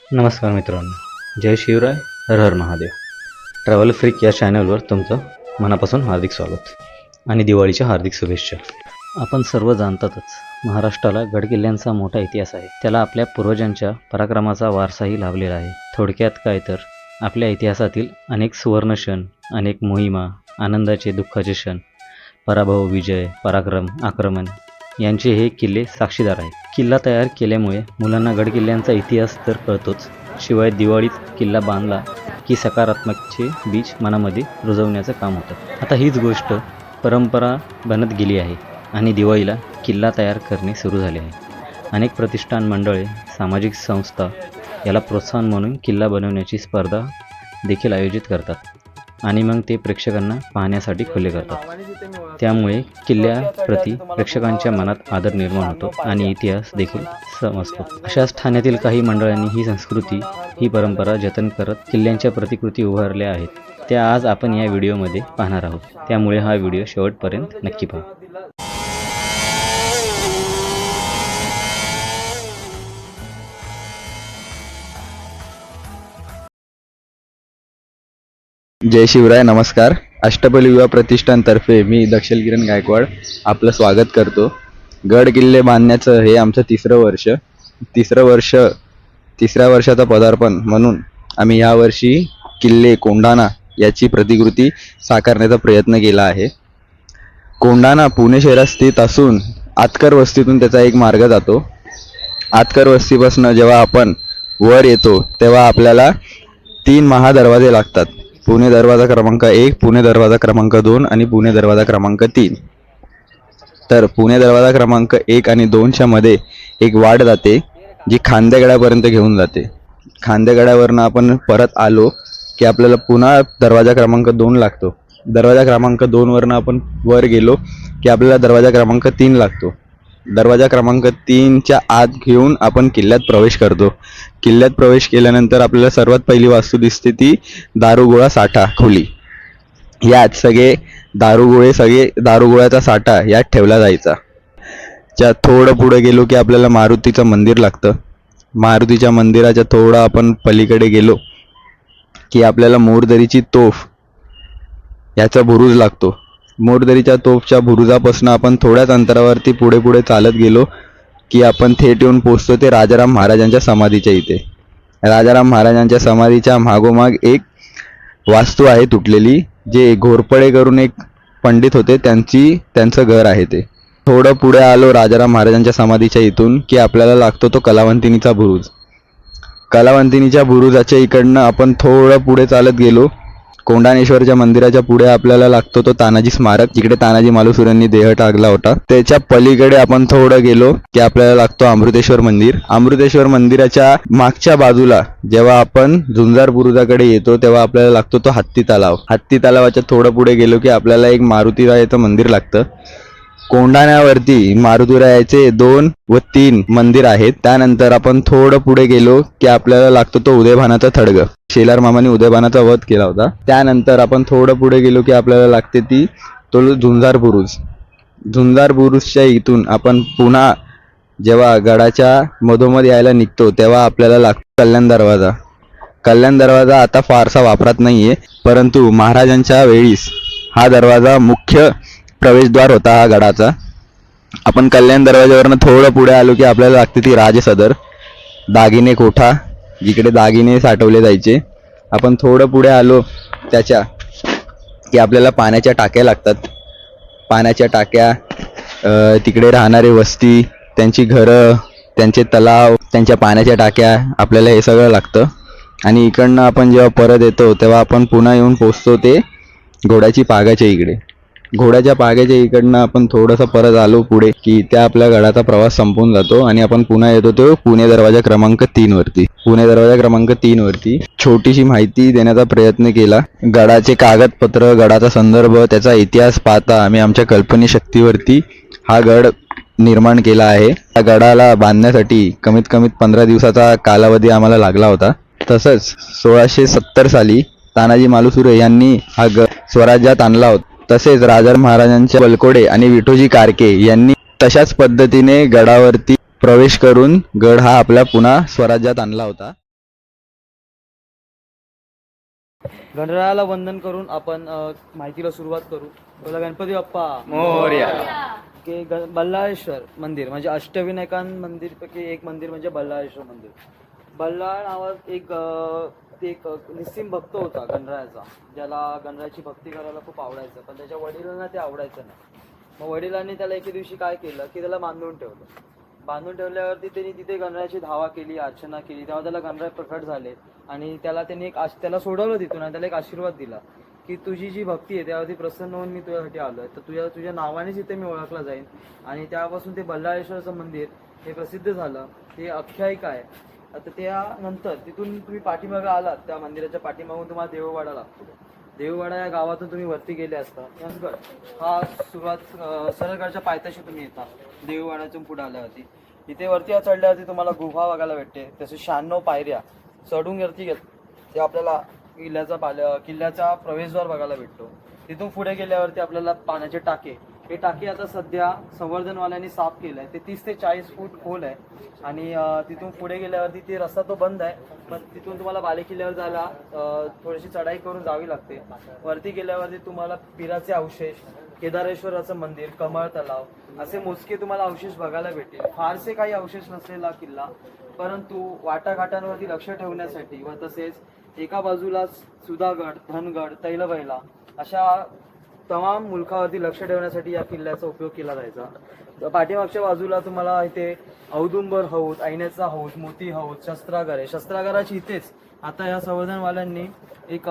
नमस्कार मित्रांनो, जय शिवराय, हर हर Mahadev. Travel freak या चॅनलवर तुमचं मनापासून हार्दिक स्वागत आणि दिवाळीच्या हार्दिक शुभेच्छा. आपण सर्व जाणतातच, महाराष्ट्राला गडकिल्ल्यांचा मोठा इतिहास आहे. त्याला आपल्या पूर्वजांच्या पराक्रमाचा वारसाही लाभलेला आहे. थोडक्यात काय तर आपल्या इतिहासातील अनेक सुवर्ण क्षण, अनेक मोहिमा, आनंदाचे दुःखाचे क्षण, पराभव, विजय, पराक्रम, आक्रमण यांचे हे किल्ले साक्षीदार आहेत. किल्ला तयार केल्यामुळे मुलांना गडकिल्ल्यांचा इतिहास तर कळतोच, शिवाय दिवाळीत किल्ला बांधला की सकारात्मकचे बीज मनामध्ये रुजवण्याचं काम होतं. आता हीच गोष्ट परंपरा बनत गेली आहे आणि दिवाळीला किल्ला तयार करणे सुरू झाले आहे. अनेक प्रतिष्ठान मंडळे, सामाजिक संस्था याला प्रोत्साहन म्हणून किल्ला बनवण्याची स्पर्धा देखील आयोजित करतात आणि मग ते प्रेक्षकांना पाहण्यासाठी खुले करतात. त्यामुळे किल्ल्याप्रती प्रेक्षकांच्या मनात आदर निर्माण होतो आणि इतिहास देखील समजतो. अशाच ठाण्यातील काही मंडळांनी ही संस्कृती, ही परंपरा जतन करत किल्ल्यांच्या प्रतिकृती उभारल्या आहेत. त्या आज आपण या व्हिडिओमध्ये पाहणार आहोत. त्यामुळे हा व्हिडिओ शेवटपर्यंत नक्की पहा. जय शिवराय. नमस्कार. अष्टपैलू युवा प्रतिष्ठानतर्फे मी दक्षल किरण गायकवाड आपलं स्वागत करतो. गड किल्ले बांधण्याचं हे आमचं तिसऱ्या वर्षाचा पदार्पण म्हणून आम्ही यावर्षी किल्ले कोंढाणा याची प्रतिकृती साकारण्याचा प्रयत्न केला आहे. कोंढाणा पुणे शहरात स्थित असून आतकर वस्तीतून त्याचा एक मार्ग जातो. आतकर वस्तीपासून जेव्हा आपण वर येतो तेव्हा आपल्याला 3 महादरवाजे लागतात. पुणे दरवाजा क्रमांक 1, पुणे दरवाजा क्रमांक 2 आणि पुणे दरवाजा क्रमांक 3. तर पुणे दरवाजा क्रमांक 1 आणि 2च्या मध्ये एक वाट जाते जी खांदेगडापर्यंत घेऊन जाते. खांदेगडावरनं आपण परत आलो की आपल्याला पुन्हा दरवाजा क्रमांक 2 लागतो. दरवाजा क्रमांक 2 वरनं आपण वर गेलो की आपल्याला दरवाजा क्रमांक 3 लागतो. दरवाजा क्रमांक 3च्या आत घेऊन आपण किल्ल्यात प्रवेश करतो. किल्ल्यात प्रवेश केल्यानंतर आपल्याला सर्वात पहिली वास्तू दिसते ती दारुगोळा साठा खोली. यात सगळे दारुगोळ्याचा साठा यात ठेवला जायचा. ज्या थोडं पुढे गेलो की आपल्याला मारुतीचं मंदिर लागतं. मारुतीच्या मंदिराच्या थोडं आपण पलीकडे गेलो की आपल्याला मोरदरीची तोफ याचा बुरुज लागतो. मोरदरीच्या तोफच्या बुरुजापासून आपण थोड्याच अंतरावरती पुढे चालत गेलो की आपण थेट येऊन पोचतो ते राजाराम महाराजांच्या समाधीच्या इथे. राजाराम महाराजांच्या समाधीच्या मागोमाग एक वास्तू आहे तुटलेली, जे घोरपडे करून एक पंडित होते, त्यांचं घर आहे ते. थोडं पुढे आलो राजाराम महाराजांच्या समाधीच्या इथून की आपल्याला लागतो तो कलावंतिनीचा बुरुज. कलावंतिनीच्या बुरुजाच्या इकडनं आपण थोडं पुढे चालत गेलो. कोंढाणेश्वरच्या मंदिराच्या पुढे आपल्याला लागतो तो तानाजी स्मारक, जिकडे तानाजी मालुसरेंनी देह टाकला होता. त्याच्या पलीकडे आपण थोडं गेलो की आपल्याला लागतो अमृतेश्वर मंदिर. अमृतेश्वर मंदिराच्या मागच्या बाजूला जेव्हा आपण झुंजार बुरुजाकडे येतो तेव्हा आपल्याला लागतो तो हत्ती तलाव. हत्ती तलावाच्या थोडं पुढे गेलो की आपल्याला एक मारुतीरायाचं मंदिर लागतं. कोंढाण्यावरती मारुतीरायाचे 2 व 3 मंदिर आहेत. त्यानंतर आपण थोडं पुढे गेलो की आपल्याला लागतो तो उदयभानाचा थडग. शेलार मामाने उदयभानाचा वध केला होता. त्यानंतर आपण थोडं पुढे गेलो की आपल्याला लागते तो झुंजार बुरुज. झुंजार बुरुजच्या इथून आपण पुन्हा जेव्हा गडाच्या मधोमध यायला निघतो तेव्हा आपल्याला लागतो कल्याण दरवाजा. कल्याण दरवाजा आता फारसा वापरात नाहीये, परंतु महाराजांच्या वेळीस हा दरवाजा मुख्य प्रवेशद्वार होता हा गडाचा. आपण कल्याण दरवाजावरनं थोडं पुढे आलो की आपल्याला लागते ती राजसदर, दागिने कोठा, जिकडे दागिने साठवले जायचे. आपण थोडं पुढे आलो त्याच्या की आपल्याला पाण्याच्या टाक्या लागतात. पाण्याच्या टाक्या, तिकडे राहणारे वस्ती, त्यांची घरं, त्यांचे तलाव, त्यांच्या पाण्याच्या टाक्या, आपल्याला हे सगळं लागतं. आणि इकडनं आपण जेव्हा परत येतो तेव्हा आपण पुन्हा येऊन पोचतो ते घोड्याची पागाच्या इकडे. घोड्याच्या पाग्याच्या इकडनं आपण थोडंसं परत आलो पुढे की त्या आपल्या गडाचा प्रवास संपून जातो आणि आपण पुन्हा येतो तो पुणे दरवाजा क्रमांक 3 वरती. पुणे दरवाजा क्रमांक 3 वरती छोटीशी माहिती देण्याचा प्रयत्न केला. गडाचे कागदपत्र, गडाचा संदर्भ, त्याचा इतिहास पाहता आम्ही आमच्या कल्पनाशक्तीवरती हा गड निर्माण केला आहे. या गडाला बांधण्यासाठी कमीत कमी 15 दिवसाचा कालावधी आम्हाला लागला होता. तसंच 1670 साली तानाजी मालुसरे यांनी हा गड स्वराज्यात आणला होता. तसेच राजाराम महाराजांच्या बलकोडे आणि विठोजी कारके यांनी तशाच पद्धतीने गडावरती प्रवेश करून गड हा आपल्या पुन्हा स्वराज्यात आणला होता. गणरायाला वंदन करून आपण माहितीला सुरुवात करू. बोला गणपती बाप्पा मोरया. की बल्लाळेश्वर मंदिर म्हणजे अष्टविनायकां मंदिरपैकी एक मंदिर म्हणजे बल्लाळेश्वर मंदिर. बल्लाळ नावात एक निस्सिम भक्त होता गणरायाचा, ज्याला गणरायाची भक्ती करायला खूप आवडायचं, पण त्याच्या वडिलांना ते आवडायचं नाही. मग वडिलांनी त्याला एके दिवशी काय केलं की त्याला बांधून ठेवलं. बांधून ठेवल्यावरती त्यांनी तिथे गणरायाची धावा केली, अर्चना केली, तेव्हा त्याला गणराय प्रकट झाले आणि त्यांनी त्याला सोडवलं तिथून आणि त्याला एक आशीर्वाद दिला की तुझी जी भक्ती आहे त्यावरती प्रसन्न होऊन मी तुझ्यासाठी आलोय, तर तुझ्या नावानेच इथे मी ओळखला जाईन. आणि त्यापासून ते बल्लाळेश्वरचं मंदिर हे प्रसिद्ध झालं. ते आख्यायिका आहे. आता त्यानंतर तिथून तुम्ही पाठीमागं आलात, त्या मंदिराच्या पाठीमागून तुम्हाला देववाडा लागतो. देववाडा या गावातून तुम्ही वरती गेले असता यशगड हा सुरुवात सरळगडच्या पायथ्याशी तुम्ही येता. देववाड्यातून पुढे आल्यावरती इथे वरती चढल्यावरती तुम्हाला गुहा बघायला भेटते. तसे 96 पायऱ्या चढून वरती गेल ते आपल्याला किल्ल्याचा प्रवेशद्वार बघायला भेटतो. तिथून पुढे गेल्यावरती आपल्याला पाण्याचे टाके, हे टाके आता सध्या संवर्धनवाल्यांनी साफ केलं आहे. ते 30 ते 40 फूट खोल आहे आणि तिथून पुढे गेल्यावरती ते रस्ता तो बंद आहे, पण तिथून तुम्हाला बालेकिल्ल्यावर जायला थोडीशी चढाई करून जावी लागते. वरती गेल्यावरती तुम्हाला पिराचे अवशेष, केदारेश्वराचं मंदिर, कमळ तलाव असे मोजके तुम्हाला अवशेष बघायला भेटतील. फारसे काही अवशेष नसलेला किल्ला, परंतु वाटाघाटांवरती लक्ष ठेवण्यासाठी व तसेच एका बाजूला सुधागड, धनगड, तैलबैला अशा तमाम मुलखावरती लक्ष ठेवण्यासाठी या किल्ल्याचा उपयोग केला जायचा. पाठीमागच्या बाजूला तुम्हाला इथे औदुंबर हौद, ऐण्याचा हौद, मोती हौद, शस्त्रागार आहे. शस्त्रागाराची इथेच आता या संवर्धनवाल्यांनी एक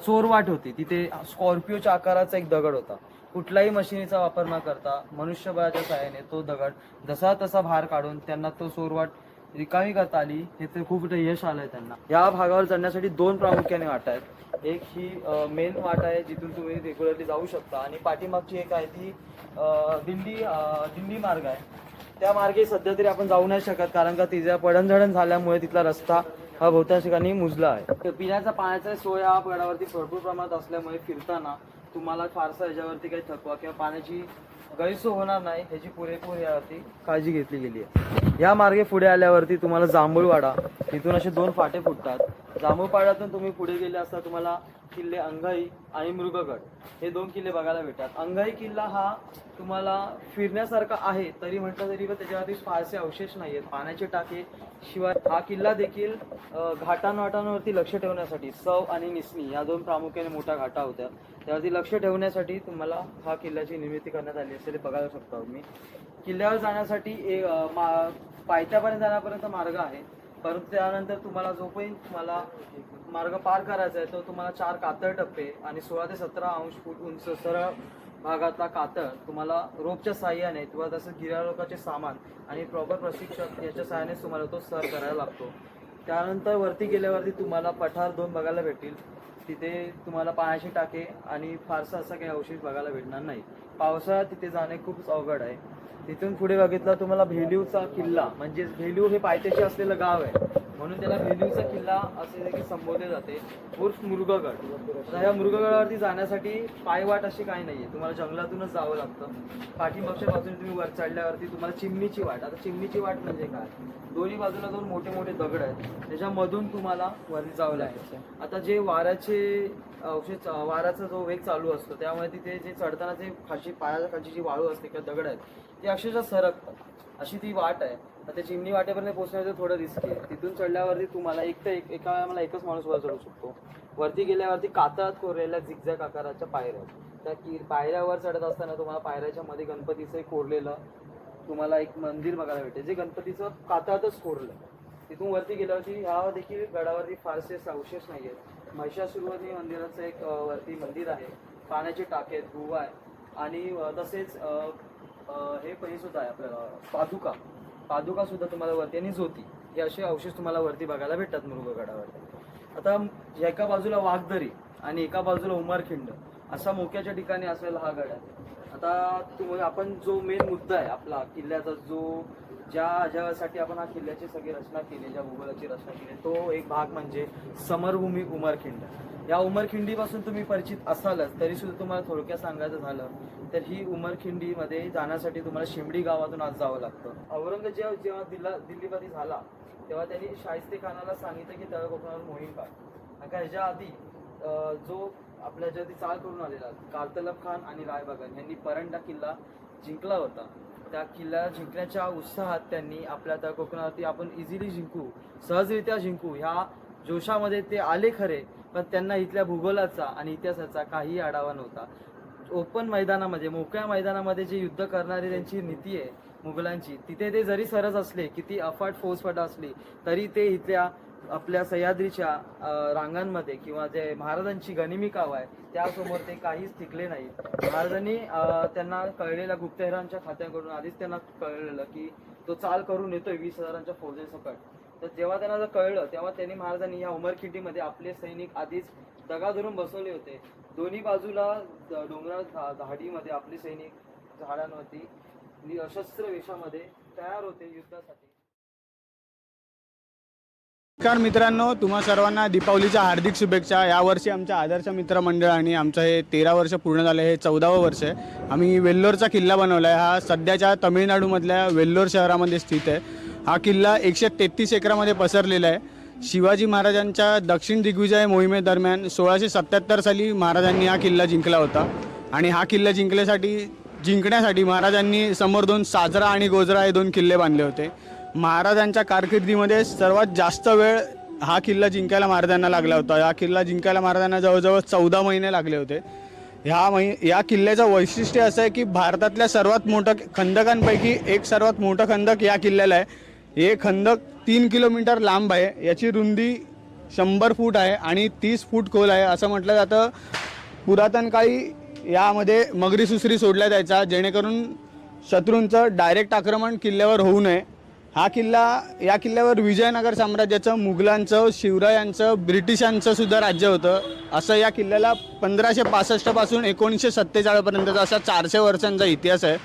चोरवाट होती, तिथे स्कॉर्पिओच्या आकाराचा एक दगड होता. कुठलाही मशिनीचा वापर न करता मनुष्यबळाच्या सहाय्याने तो दगड जसा तसा भार काढून त्यांना तो चोरवाट रिकामी करता आली. हे तर खूप यश आलंय त्यांना. या भागावर चढण्यासाठी 2 प्रामुख्याने वाटा आहेत. एक ही मेन वाट आहे जिथून तुम्ही रेग्युलरली जाऊ शकता आणि पाठीमागची एक आहे ती दिंडी मार्ग आहे. त्या मार्गे सध्या तरी आपण जाऊ नाही शकत, कारण का तिच्या पडणझडण झाल्यामुळे तिथला रस्ता हा बहुतांश ठिकाणी मुजला आहे. पिण्याचा पाण्याचा सोय हा गडावरती भरपूर प्रमाणात असल्यामुळे फिरताना तुम्हाला फारसा याच्यावरती काही थकवा किंवा पाण्याची गैरसोय होणार नाही ह्याची पुरेपूर यावरती काळजी घेतली गेली आहे. या मार्गे पुढे आल्यावरती तुम्हाला जांभूळवाडा, तिथून असे 2 फाटे फुटतात. जांभूळपाड्यातून तुम्ही पुढे गेले असता तुम्हाला किल्ले अंगाई आणि मृगगड हे 2 किल्ले बघायला भेटतात. अंगाई किल्ला हा तुम्हाला फिरण्यासारखा आहे, तरी म्हटलं तरी त्याच्यावरती फारसे अवशेष नाही आहेत. पाण्याचे टाके शिवाय हा किल्ला देखील घाटांवाटांवरती लक्ष ठेवण्यासाठी, सव आणि निसनी या 2 प्रामुख्याने मोठ्या घाटा होत्या, त्यावरती लक्ष ठेवण्यासाठी तुम्हाला हा किल्ल्याची निर्मिती करण्यात आली असे ते बघायला शकता तुम्ही. किल्ल्यावर जाण्यासाठी पायथ्यापर्यंत जाण्यापर्यंत मार्ग आहे, परंतु त्यानंतर तुम्हाला मार्ग पार करायचा आहे तो तुम्हाला 4 कातळ टप्पे आणि 16 ते 17 अंश फूट उंच सरळ भागातला कातळ तुम्हाला रोपच्या साह्याने किंवा तसं गिर्यारोहकाचे सामान आणि प्रॉपर प्रशिक्षक याच्या साह्यानेच तुम्हाला तो सर करायला लागतो. त्यानंतर वरती गेल्यावरती तुम्हाला पठार 2 बघायला भेटतील. तिथे तुम्हाला पाण्याचे टाके आणि फारसा असा काही अवशेष बघायला भेटणार नाही. पावसाळ्यात तिथे जाणे खूप अवघड आहे. तिथून पुढे बघितलं तुम्हाला भेलीवचा किल्ला, म्हणजे भेलीव हे पायथ्याशी असलेलं गाव आहे म्हणून त्याला भेलीवचा किल्ला असे देखील संबोधले जाते, उर्फ मृगगड. आता ह्या मृगगडावरती जाण्यासाठी पायवाट अशी काही नाहीये, तुम्हाला जंगलातूनच जावं लागतं. पाठीमागच्या बाजूने तुम्ही वर चढल्यावरती तुम्हाला चिमणीची वाट. आता चिमणीची वाट म्हणजे काय, दोन्ही बाजूला 2 मोठे मोठे दगड आहेत, त्याच्यामधून तुम्हाला वरती जावं लागेल. आता जे वाऱ्याचा जो वेग चालू असतो त्यामुळे तिथे जे चढताना जे पायाच्या खालची जी वाळू असते किंवा दगड आहेत ते अक्षरशः सरकतात, अशी ती वाट आहे. तर त्या चिमणी वाटेपर्यंत पोहोचण्याचं थोडं रिस्क आहे. तिथून चढल्यावरती तुम्हाला एका वेळेला एकच माणूस वर चढू शकतो. वरती गेल्यावरती कातळात कोरलेल्या झिगझॅग आकाराच्या पायऱ्या आहेत. त्या पायऱ्यावर चढत असताना तुम्हाला पायऱ्याच्या मध्ये गणपतीचं कोरलेलं तुम्हाला एक मंदिर बघायला भेटेल, जे गणपतीचं कातळातच कोरलं. तिथून वरती गेल्यावरती ह्या देखील गडावरती फारसे अवशेष नाही आहेत. महिषासुरवधी मंदिराचं एक वरती मंदिर आहे, पाण्याचे टाके आहेत, गुहा आहे आणि तसेच हे पण सुद्धा आहे आपल्याला पादुका सुद्धा तुम्हाला वरती आणि ज्योती हे असे अवशेष तुम्हाला वरती बघायला भेटतात मृगगडावरती. आता एका बाजूला वाघदरी आणि एका बाजूला उमरखिंड असा मोक्याच्या ठिकाणी असलेला हा गड आहे. आता आपण जो मेन मुद्दा आहे आपला किल्ल्याचा, ज्यासाठी आपण हा किल्ल्याची सगळी रचना केली, ज्या भूगोलाची रचना केली, तो एक भाग म्हणजे समरभूमी उमरखिंड. या उमरखिंडीपासून तुम्ही परिचित असालच, तरी सुद्धा तुम्हाला थोडक्यात सांगायचं झालं तर ही उमरखिंडीमध्ये जाण्यासाठी तुम्हाला शिमडी गावातून आज जावं लागतं. औरंगजेब जेव्हा दिल्लीपती झाला तेव्हा त्यांनी शाहिस्ते खानाला सांगितलं की तळ कोकणावर मोहीम काढ. ह्याच्या आधी जो आपल्या ज्याची चाल करून आलेला कारतलब खान आणि रायबगन यांनी परंडा किल्ला जिंकला होता. त्या किल्ला जिंकण्याच्या उत्साहात त्यांनी आपल्या त्या कोकणावरती आपण इझिली जिंकू, सहजरित्या जिंकू ह्या जोशामध्ये ते आले खरे, पण त्यांना इथल्या भूगोलाचा आणि इतिहासाचा काही आढावा नव्हता. ओपन मैदानामध्ये, मोकळ्या मैदानामध्ये जे युद्ध करणारी त्यांची नीती आहे मुघलांची, तिथे ते जरी सरस असले, किती अफाट फौजफाटा असली, तरी ते इथल्या आपल्या सह्याद्रीच्या रांगांमध्ये किंवा जे महाराजांची गनिमी काव आहे त्यासमोर ते काहीच टिकले नाही. महाराजांनी त्यांना कळलेल्या गुप्तहेरांच्या खात्याकडून आधीच त्यांना कळलेलं की तो चाल करून येतोय 20,000च्या फौजेसकट. तर जेव्हा त्यांना जर कळलं तेव्हा त्यांनी महाराजांनी या उमरखिंडीमध्ये आपले सैनिक आधीच दगा धरून बसवले होते. दोन्ही बाजूला डोंगराळ धाडीमध्ये आपले सैनिक झाडांवरती अशस्त्र वेशामध्ये तयार होते युद्धासाठी. नमस्कार मित्रांनो, तुम्हा सर्वांना दीपावलीच्या हार्दिक शुभेच्छा. यावर्षी आमच्या आदर्श मित्र मंडळाने आमचं हे 13 वर्ष पूर्ण झालं, हे 14वं वर्ष आहे. आम्ही वेल्लोरचा किल्ला बनवला आहे. हा सध्याच्या तमिळनाडूमधल्या वेल्लोर शहरामध्ये स्थित आहे. हा किल्ला 133 एकरामध्ये पसरलेला आहे. शिवाजी महाराजांच्या दक्षिण दिग्विजय मोहिमेदरम्यान 1677 साली महाराजांनी हा किल्ला जिंकला होता. आणि हा किल्ला जिंकण्यासाठी महाराजांनी समोर 2 साजरा आणि गोजरा हे 2 किल्ले बांधले होते. महाराजांच्या कारकिर्दीमध्ये सर्वात जास्त वेळ हा किल्ला जिंकायला महाराजांना लागला होता. हा किल्ला जिंकायला महाराजांना जवळजवळ 14 महिने लागले होते. या किल्ल्याचं वैशिष्ट्य असं आहे की भारतातल्या सर्वात मोठं खंदकांपैकी एक सर्वात मोठं खंदक या किल्ल्याला आहे. हे खंदक 3 किलोमीटर लांब आहे. याची रुंदी 100 फूट आहे आणि 30 फूट खोल आहे. असं म्हटलं जातं पुरातन काळी यामध्ये मगरी सुसरी सोडल्या जायचा, जेणेकरून शत्रूंचं डायरेक्ट आक्रमण किल्ल्यावर होऊ नये. या किल्ल्यावर विजयनगर साम्राज्याचं, मुघलांचं, शिवरायांचं, ब्रिटिशांचं सुद्धा राज्य होतं. असं या किल्ल्याला 1565 पासून 1947 पर्यंतचा असा 400 वर्षांचा इतिहास आहे.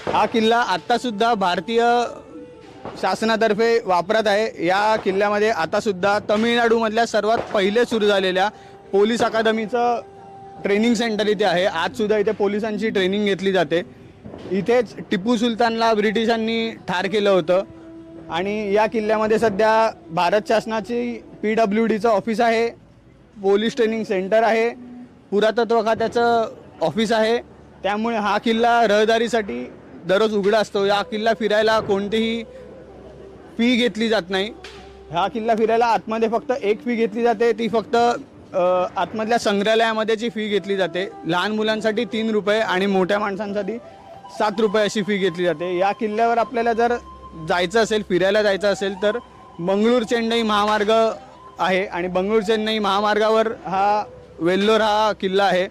हा किल्ला आत्तासुद्धा भारतीय शासनातर्फे वापरात आहे. या किल्ल्यामध्ये आतासुद्धा तमिळनाडूमधल्या सर्वात पहिले सुरू झालेल्या पोलीस अकादमीचं ट्रेनिंग सेंटर इथे आहे. आजसुद्धा इथे पोलिसांची ट्रेनिंग घेतली जाते. इथेच टिपू सुलतानला ब्रिटिशांनी ठार केलं होतं. आणि या किल्ल्यामध्ये सध्या भारत शासनाची PWDचं ऑफिस आहे, पोलीस ट्रेनिंग सेंटर आहे, पुरातत्व खात्याचं ऑफिस आहे. त्यामुळे हा किल्ला रहदारीसाठी दररोज उघडा असतो. या किल्ला फिरायला कोणतीही फी घेतली जात नाही. हा किल्ला फिरायला आतमध्ये फक्त एक फी घेतली जाते, ती फक्त आतमधल्या संग्रहालयामध्येची फी घेतली जाते. लहान मुलांसाठी 3 रुपये आणि मोठ्या माणसांसाठी 7 रुपये अशी फी घेतली जाते. या किल्ल्यावर आपल्याला जर जायचं असेल, फिरायला जायचं असेल तर बंगळूर चेन्नई महामार्ग आहे आणि बंगळूर चेन्नई महामार्गावर वेल्लोर हा किल्ला आहे.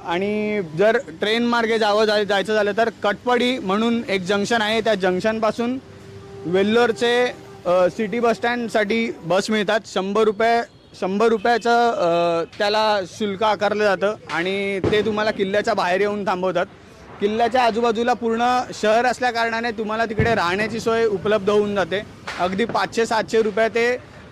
आणि जर ट्रेन मार्गे जायचं झालं तर कटपडी म्हणून एक जंक्शन आहे. त्या जंक्शनपासून वेल्लोरचे सिटी बसस्टँडसाठी बस मिळतात. 100 रुपयाचं त्याला शुल्क आकारलं जातं आणि ते तुम्हाला किल्ल्याच्या बाहेर येऊन थांबवतात. किल्ल्याच्या आजूबाजूला पूर्ण शहर असल्या कारणाने तुम्हाला तिकडे राहण्याची सोय उपलब्ध होऊन जाते. अगदी 500-700 रुपये ते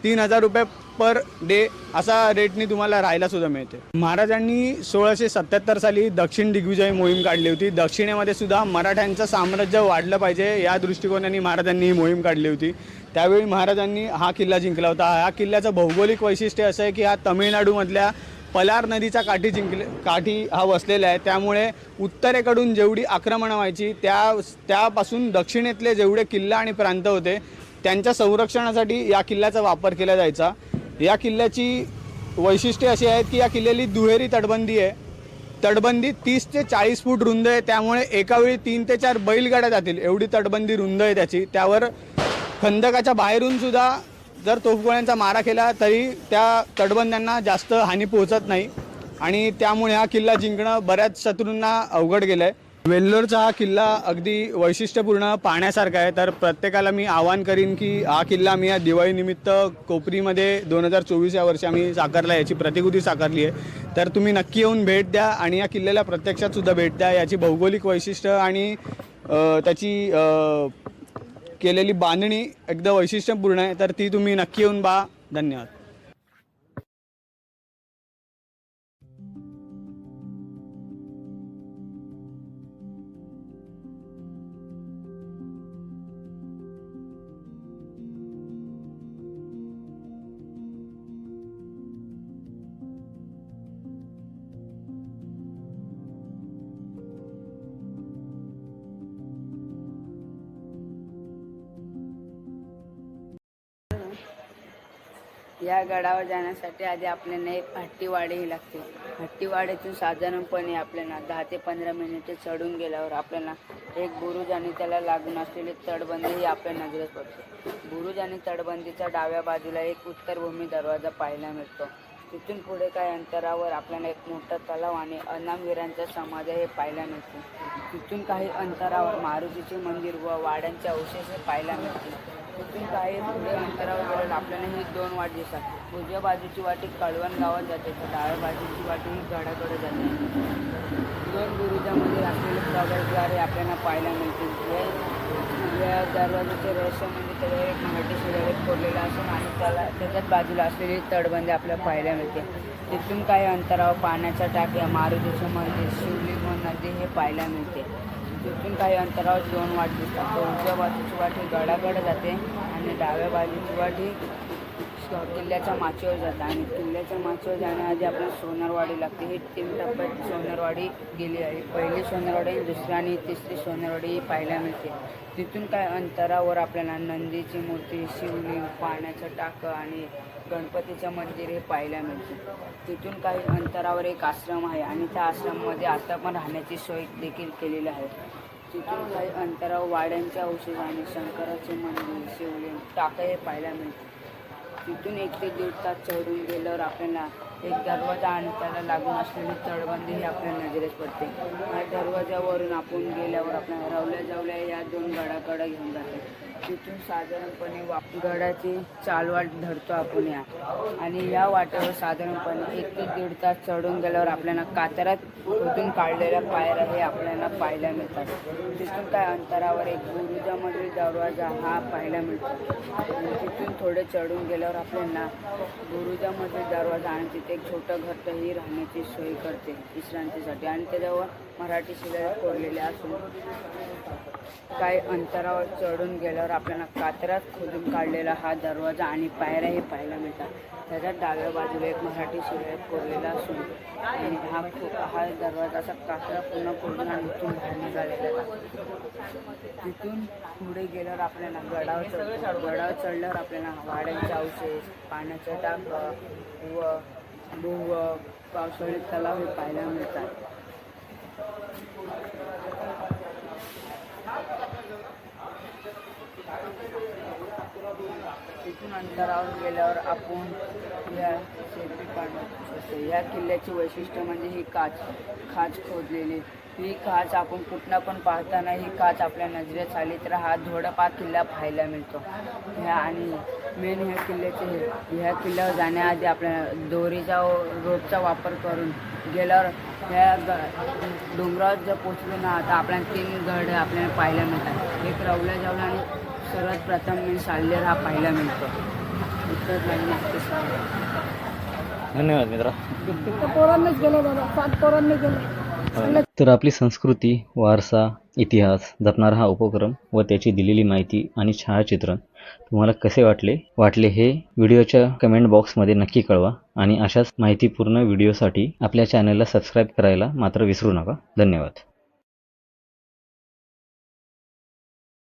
3,000 रुपये पर डे असा रेटनी तुम्हाला राहायला सुद्धा मिळते. महाराजांनी 1677 साली दक्षिण दिग्विजय मोहीम काढली होती. दक्षिणेमध्ये सुद्धा मराठ्यांचं साम्राज्य वाढलं पाहिजे या दृष्टिकोनाने महाराजांनी ही मोहीम काढली होती. त्यावेळी महाराजांनी हा किल्ला जिंकला होता. ह्या किल्ल्याचं भौगोलिक वैशिष्ट्य असं आहे की हा तमिळनाडूमधल्या पलार नदीच्या काठी हा वसलेला आहे. त्यामुळे उत्तरेकडून जेवढी आक्रमणं व्हायची त्यापासून दक्षिणेतले जेवढे किल्ला आणि प्रांत होते त्यांच्या संरक्षणासाठी या किल्ल्याचा वापर केला जायचा. या किल्ल्याची वैशिष्ट्ये अशी आहेत की या किल्ल्याली दुहेरी तटबंदी आहे. तटबंदी 30 ते 40 फूट रुंद आहे. त्यामुळे एकावेळी 3 ते 4 बैलगाड्या जातील एवढी तटबंदी रुंद आहे त्याची. त्यावर खंदकाच्या बाहेरून सुद्धा जर तोफगोळ्यांचा मारा केला तरी त्या तटबंद्यांना जास्त हानी पोहोचत नाही आणि त्यामुळे हा किल्ला जिंकणं बऱ्याच शत्रूंना अवघड गेलं आहे. वेल्लोरचा हा किल्ला अगदी वैशिष्ट्यपूर्ण पाहण्यासारखा आहे. तर प्रत्येकाला मी आवाहन करीन की हा किल्ला मी या दिवाळीनिमित्त कोपरीमध्ये 2024 या वर्षी आम्ही साकारला, याची प्रतिकृती साकारली आहे. तर तुम्ही नक्की येऊन भेट द्या आणि या किल्ल्याला प्रत्यक्षात सुद्धा भेट द्या. याची भौगोलिक वैशिष्ट्य आणि त्याची केलेली बांधणी एकदम वैशिष्ट्यपूर्ण आहे. तर ती तुम्ही नक्की येऊन पहा. धन्यवाद. या गडावर जाण्यासाठी आधी आपल्याला एक हट्टीवाडी लागते. हट्टीवाडीतून साधारणपणे आपल्याला 10 ते 15 मिनिटे चढून गेल्यावर आपल्याला एक बुरुज आणि त्याला लागून असलेली तटबंदी ही आपल्या नजरेत पडते. बुरुज आणि तटबंदीच्या डाव्या बाजूला एक उत्तरभूमी दरवाजा पाहायला मिळतो. तिथून पुढे काही अंतरावर आपल्याला एक मोठा तलाव आणि अनामवीरांचा समाधी हे पाहायला मिळते. तिथून काही अंतरावर मारुतीचे मंदिर व वाड्यांचे अवशेष हे पाहायला मिळतील. तिथून काही पुढे अंतरावर गेल्यावर आपल्याला ही 2 वाट दिसतात. उजव्या बाजूची वाटी कळवण गावात जाते तर डाव्या बाजूची वाटी ही गडाकडे जाते. 2 बुरुजामध्ये असलेले प्रवेशद्वार हे आपल्याला पाहायला मिळतील. या दरवाजाचे रहस्य म्हणजे त्याच्यावर एक मराठी शिलालेख कोरलेला असून आणि त्याच्याच बाजूला असलेली तटबंदी आपल्याला पाहायला मिळते. तिथून काही अंतरावर पाण्याच्या टाक्या, मारुतीचे मंदिर, शिवलिंग व नदी हे पाहायला मिळते. तिथून काही अंतरावर 2 वाट दिसतात. तर उजव्या बाजूची वाट ही गडाकडे जाते आणि डाव्या बाजूची वाट ही किल्ल्याच्या माचीवर जाते. आणि किल्ल्याच्या माचीवर जाण्याआधी आपल्याला सोनारवाडी लागते. ही 3 टप्प्यात सोनारवाडी गेली आहे. पहिली सोनारवाडी, दुसरी आणि तिसरी सोनारवाडी ही पाहायला मिळते. तिथून काही अंतरावर आपल्याला नंदीची मूर्ती, शिवलिंग, पाण्याचं टाकं आणि गणपतीचं मंदिर हे पाहायला मिळते. तिथून काही अंतरावर एक आश्रम आहे आणि त्या आश्रममध्ये आता पण राहण्याची सोय देखील केलेली आहे. तिथून काही अंतरावर वाड्यांचे अवशेष आणि शंकराचे मंदिर, शिवलिंग, टाकं हे पाहायला मिळते. तिथून 1 ते 1.5 तास चढून गेल्यावर आपल्याला एक दरवाजा आणि त्याला लागून असलेली तटबंदी ही आपल्या नजरेत पडते. या दरवाजावरून आपण गेल्यावर आपल्याला रवल्या जावल्या या 2 गडाकडे घेऊन जाते. तिथून साधारणपणे गडाची चालवाट धरतो आपण या. आणि या वाटेवर साधारणपणे 1 ते 1.5 तास चढून गेल्यावर आपल्याला कातरात खोदून काढलेल्या पायऱ्या हे आपल्याला पाहायला मिळतात. तिथून काय अंतरावर एक बुरुजामधील दरवाजा हा पाहायला मिळतो. आणि तिथून थोडे चढून गेल्यावर आपल्याला बुरुजामधील दरवाजा आणि तिथे एक छोटं घर ही राहण्याची सोय करते विश्रांतीसाठी. आणि त्याच्यावर मराठी शिलालेख कोरलेले असून काही अंतरावर चढून गेल्यावर आपल्याला कातरात खोदून काढलेला हा दरवाजा आणि पायऱ्या हे पाहायला मिळतात. त्याच्या डाव्या बाजूला एक मराठी शिलालेख कोरलेला असून आणि हा दरवाजा असा कातरा पूर्ण खोदून आणि इथून बाहेर निघालेला आहे. तिथून पुढे गेल्यावर आपल्याला गडावर चढल्यावर आपल्याला वाड्यांचे अवशेष, पाण्याचं टाकं व पावसाळी तलाव हे पाहायला मिळतात. तिथून अंतरावर गेल्यावर आपण या शेती पाहतो. या किल्ल्याचे वैशिष्ट्य म्हणजे ही खाच खोदलेली. ही खाच आपण कुठनं पण पाहताना ही खाच आपल्या नजरेत आली तर हा धोडपा किल्ला पाहायला मिळतो. आणि मेन ह्या किल्ल्यावर जाण्याआधी आपल्याला दोरीचा रोपचा वापर करून गेल्यावर ह्या डोंगरावर जर पोचलो ना तर आपल्याला 3 गड आपल्याला पाहायला मिळतात. एक रवला जावला आणि सर्वात प्रथम मी साल्लेर हा पाहायला मिळतो. धन्यवाद मित्रा. पोरांनीच गेलो बाबा, 7 पोरांनी गेलो. तर आपली संस्कृती, वारसा, इतिहास जपणारा हा उपक्रम व त्याची दिलेली माहिती आणि छायाचित्रण तुम्हाला कसे वाटले हे व्हिडिओच्या कमेंट बॉक्समध्ये नक्की कळवा. आणि अशाच माहितीपूर्ण व्हिडिओसाठी आपल्या चॅनलला सबस्क्राईब करायला मात्र विसरू नका. धन्यवाद.